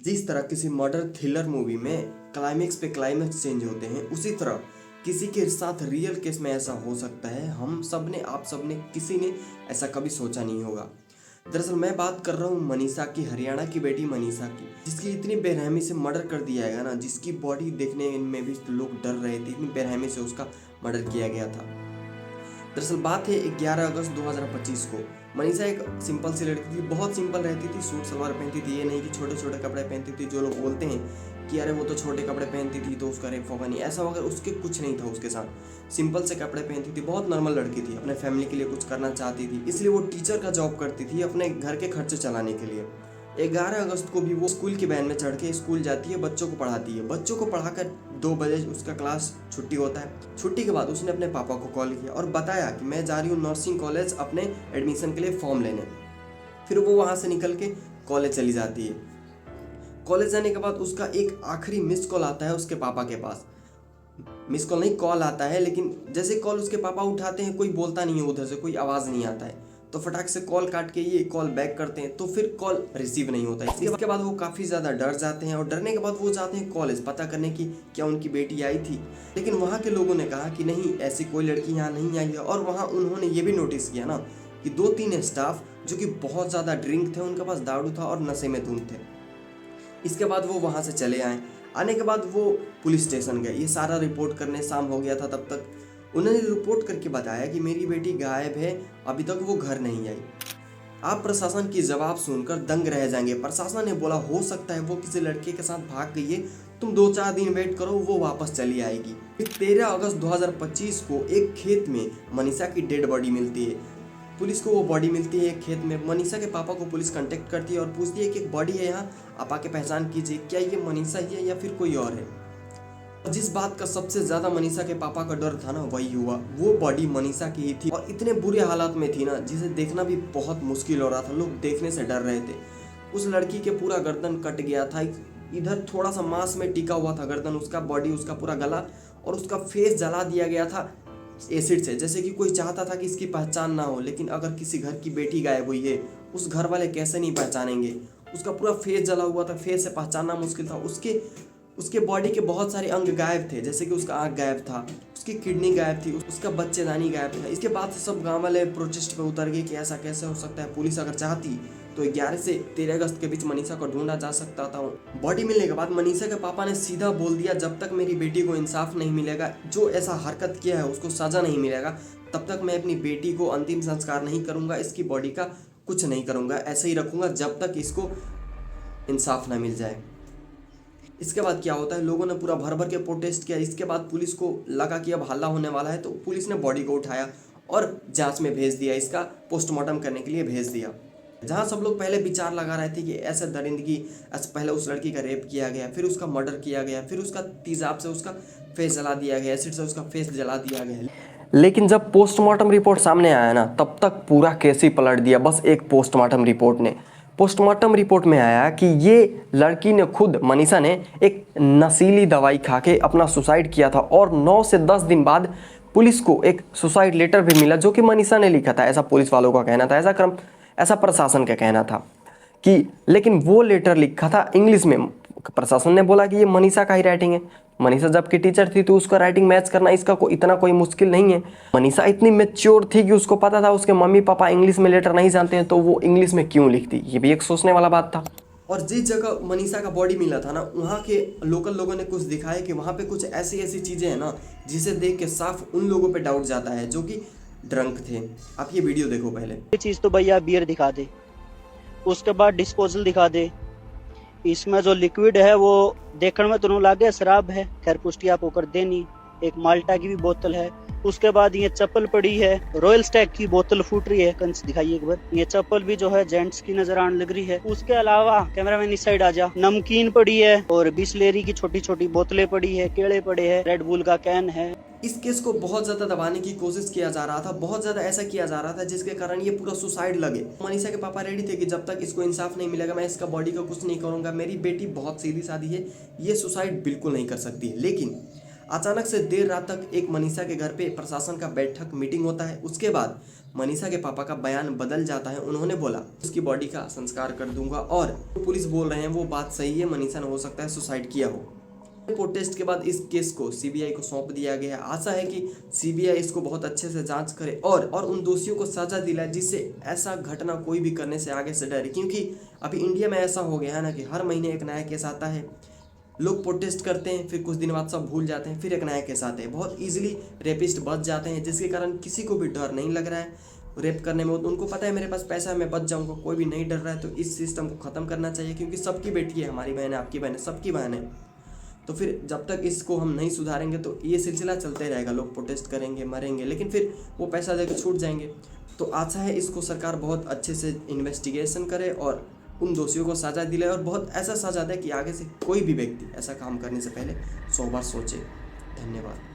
जिस तरह किसी मर्डर थ्रिलर मूवी में क्लाइमेक्स पे क्लाइमेक्स चेंज होते हैं, उसी तरह किसी के साथ रियल केस में ऐसा हो सकता है। हम सब ने, आप सब ने, किसी ने ऐसा कभी सोचा नहीं होगा। दरअसल मैं बात कर रहा हूँ मनीषा की, हरियाणा की बेटी मनीषा की, जिसकी इतनी बेरहमी से मर्डर कर दिया गया ना, जिसकी बॉडी देखने में भी लोग डर रहे थे, इतनी बेरहमी से उसका मर्डर किया गया था। दरअसल बात है 11 अगस्त 2025 को। मनीषा एक सिंपल सी लड़की थी, बहुत सिंपल रहती थी, सूट सलवार पहनती थी। ये नहीं कि छोटे छोटे कपड़े पहनती थी। जो लोग बोलते हैं कि अरे वो तो छोटे कपड़े पहनती थी तो उसका रेप होगा, नहीं, ऐसा वगैरह उसके कुछ नहीं था। उसके साथ सिंपल से कपड़े पहनती थी, बहुत नॉर्मल लड़की थी, अपने फैमिली के लिए कुछ करना चाहती थी, इसलिए वो टीचर का जॉब करती थी अपने घर के खर्चे चलाने के लिए। 11 अगस्त को भी वो स्कूल की वैन में चढ़ के स्कूल जाती है, बच्चों को पढ़ाती है। बच्चों को पढ़ाकर 2 बजे उसका क्लास छुट्टी होता है। छुट्टी के बाद उसने अपने पापा को कॉल किया और बताया कि मैं जा रही हूँ नर्सिंग कॉलेज अपने एडमिशन के लिए फॉर्म लेने। फिर वो वहाँ से निकल के कॉलेज चली जाती है। कॉलेज जाने के बाद उसका एक आखिरी मिस कॉल आता है उसके पापा के पास। मिस कॉल नहीं, कॉल आता है, लेकिन जैसे कॉल उसके पापा उठाते हैं कोई बोलता नहीं है, उधर से कोई आवाज़ नहीं आता है, तो फटाक से कॉल काट के ये कॉल बैक करते हैं, तो फिर कॉल रिसीव नहीं होता है। इसके बाद वो काफ़ी ज़्यादा डर जाते हैं और डरने के बाद वो जाते हैं कॉलेज पता करने की क्या उनकी बेटी आई थी। लेकिन वहाँ के लोगों ने कहा कि नहीं, ऐसी कोई लड़की यहाँ नहीं आई है। और वहाँ उन्होंने ये भी नोटिस किया ना कि 2-3 स्टाफ जो कि बहुत ज़्यादा ड्रिंक थे, उनके पास दारू था और नशे में धुंध थे। इसके बाद वो वहाँ से चले आए। आने के बाद वो पुलिस स्टेशन गए, ये सारा रिपोर्ट करने। शाम हो गया था तब तक। उन्होंने रिपोर्ट करके बताया कि मेरी बेटी गायब है, अभी तक वो घर नहीं आई। आप प्रशासन की जवाब सुनकर दंग रह जाएंगे। प्रशासन ने बोला हो सकता है वो किसी लड़के के साथ भाग गई है, तुम 2-4 दिन वेट करो, वो वापस चली आएगी। फिर 13 अगस्त 2025 को एक खेत में मनीषा की डेड बॉडी मिलती है। पुलिस को वो बॉडी मिलती है एक खेत में। मनीषा के पापा को पुलिस कांटेक्ट करती है और पूछती है कि एक बॉडी है यहाँ, आप आके पहचान कीजिए, क्या ये मनीषा ही है या फिर कोई और है। जिस बात का सबसे ज्यादा मनीषा के पापा का डर था ना, वही हुआ। वो बॉडी मनीषा की ही थी और इतने बुरे हालात में थी ना, जिसे देखना भी बहुत मुश्किल हो रहा था। लोग देखने से डर रहे थे। उस लड़की के पूरा गर्दन कट गया था, इधर थोड़ा सा मांस में टिका हुआ था गर्दन, उसका बॉडी, उसका पूरा गला और उसका फेस जला दिया गया था एसिड से। जैसे कि कोई चाहता था कि इसकी पहचान ना हो, लेकिन अगर किसी घर की बेटी गायब हुई है, उस घर वाले कैसे नहीं पहचानेंगे। उसका पूरा फेस जला हुआ था, फेस से पहचानना मुश्किल था। उसके बॉडी के बहुत सारे अंग गायब थे, जैसे कि उसका आँख गायब था, उसकी किडनी गायब थी, उसका बच्चेदानी गायब था। इसके बाद से सब गांव वाले प्रोटेस्ट पे उतर गए कि ऐसा कैसे हो सकता है। पुलिस अगर चाहती तो 11 से 13 अगस्त के बीच मनीषा को ढूंढा जा सकता था। बॉडी मिलने के बाद मनीषा के पापा ने सीधा बोल दिया, जब तक मेरी बेटी को इंसाफ नहीं मिलेगा, जो ऐसा हरकत किया है उसको सजा नहीं मिलेगा, तब तक मैं अपनी बेटी को अंतिम संस्कार नहीं करूंगा, इसकी बॉडी का कुछ नहीं करूंगा, ऐसे ही रखूंगा जब तक इसको इंसाफ ना मिल जाए। इसके बाद क्या होता है, लोगों ने पूरा भर भर के प्रोटेस्ट किया। इसके बाद पुलिस को लगा कि अब हल्ला होने वाला है, तो पुलिस ने बॉडी को उठाया और जांच में भेज दिया, इसका पोस्टमार्टम करने के लिए भेज दिया। जहां सब लोग पहले विचार लगा रहे थे कि ऐसे दरिंदगी, पहले उस लड़की का रेप किया गया, फिर उसका मर्डर किया गया, फिर उसका तेजाब से उसका फेस जला दिया गया, एसिड से उसका फेस जला दिया गया। लेकिन जब पोस्टमार्टम रिपोर्ट सामने आया ना, तब तक पूरा केस ही पलट दिया बस एक पोस्टमार्टम रिपोर्ट ने। पोस्टमार्टम रिपोर्ट में आया कि ये लड़की ने खुद, मनीषा ने, एक नशीली दवाई खा के अपना सुसाइड किया था और 9 से 10 दिन बाद पुलिस को एक सुसाइड लेटर भी मिला जो कि मनीषा ने लिखा था। ऐसा पुलिस वालों का कहना था, ऐसा प्रशासन का कहना था कि, लेकिन वो लेटर लिखा था इंग्लिश में। प्रशासन ने बोला कि ये मनीषा का ही राइटिंग है। मनीषा जबकि टीचर थी तो उसका राइटिंग मैच करना इसका इतना कोई मुश्किल नहीं है। मनीषा इतनी मैच्योर थी कि उसको पता था उसके मम्मी पापा इंग्लिश में लेटर नहीं जानते हैं, तो वो इंग्लिश में क्यों लिखती, ये भी एक सोचने वाला बात था। और जिस जगह मनीषा का बॉडी मिला था ना, वहाँ के लोकल लोगों ने कुछ दिखाया कि वहाँ पे कुछ ऐसी ऐसी चीज़ें हैं ना, जिसे देख के साफ उन लोगों पे डाउट जाता है जो कि ड्रंक थे। आप ये वीडियो देखो पहले। ये चीज़ तो भैया बियर दिखा दे, उसके बाद डिस्पोजल दिखा दे। इसमें जो लिक्विड है वो देखने में तो लागे शराब है, खैर पुष्टि आपको कर देनी। एक माल्टा की भी बोतल है। उसके बाद ये चप्पल पड़ी है, रॉयल स्टैग की बोतल फूट रही है, कंच दिखाइए एक बार। ये चप्पल भी जो है जेंट्स की नजर आने लग रही है। उसके अलावा कैमरामैन इस साइड आ जा, नमकीन पड़ी है और बिस्लेरी की छोटी छोटी बोतलें पड़ी है, केले पड़े हैं, रेड बुल का कैन है। इस केस को बहुत ज्यादा दबाने की कोशिश किया जा रहा था, बहुत ज्यादा ऐसा किया जा रहा था जिसके कारण ये पूरा सुसाइड लगे। मनीषा के पापा रेडी थे कि जब तक इसको इंसाफ नहीं मिलेगा मैं इसका बॉडी का कुछ नहीं करूंगा, मेरी बेटी बहुत सीधी सादी है, ये सुसाइड बिल्कुल नहीं कर सकती है। लेकिन अचानक से देर रात तक एक मनीषा के घर पे प्रशासन का बैठक मीटिंग होता है। उसके बाद मनीषा के पापा का बयान बदल जाता है। उन्होंने बोला उसकी बॉडी का संस्कार कर दूंगा और पुलिस बोल रहे हैं वो बात सही है, मनीषा ने हो सकता है सुसाइड किया हो। प्रोटेस्ट के बाद इस केस को सीबीआई को सौंप दिया गया। आशा है कि सीबीआई इसको बहुत अच्छे से जांच करे और उन दोषियों को सजा दिलाए जिससे ऐसा घटना कोई भी करने से आगे से डरे। क्योंकि अभी इंडिया में ऐसा हो गया है ना कि हर महीने एक नया केस आता है, लोग प्रोटेस्ट करते हैं, फिर कुछ दिन बाद सब भूल जाते हैं, फिर एक नया केस आते हैं। बहुत ईजिली रेपिस्ट बच जाते हैं, जिसके कारण किसी को भी डर नहीं लग रहा है रेप करने में। उनको पता है मेरे पास पैसा है, मैं बच जाऊंगा, कोई भी नहीं डर रहा है। तो इस सिस्टम को ख़त्म करना चाहिए, क्योंकि सबकी बेटी है, हमारी बहन है, आपकी बहन है, सबकी बहन है। तो फिर जब तक इसको हम नहीं सुधारेंगे तो ये सिलसिला चलते रहेगा। लोग प्रोटेस्ट करेंगे, मरेंगे, लेकिन फिर वो पैसा देकर छूट जाएंगे। तो आशा है इसको सरकार बहुत अच्छे से इन्वेस्टिगेशन करे और उन दोषियों को सजा दिलाए और बहुत ऐसा सजा दे कि आगे से कोई भी व्यक्ति ऐसा काम करने से पहले 100 बार सोचे। धन्यवाद।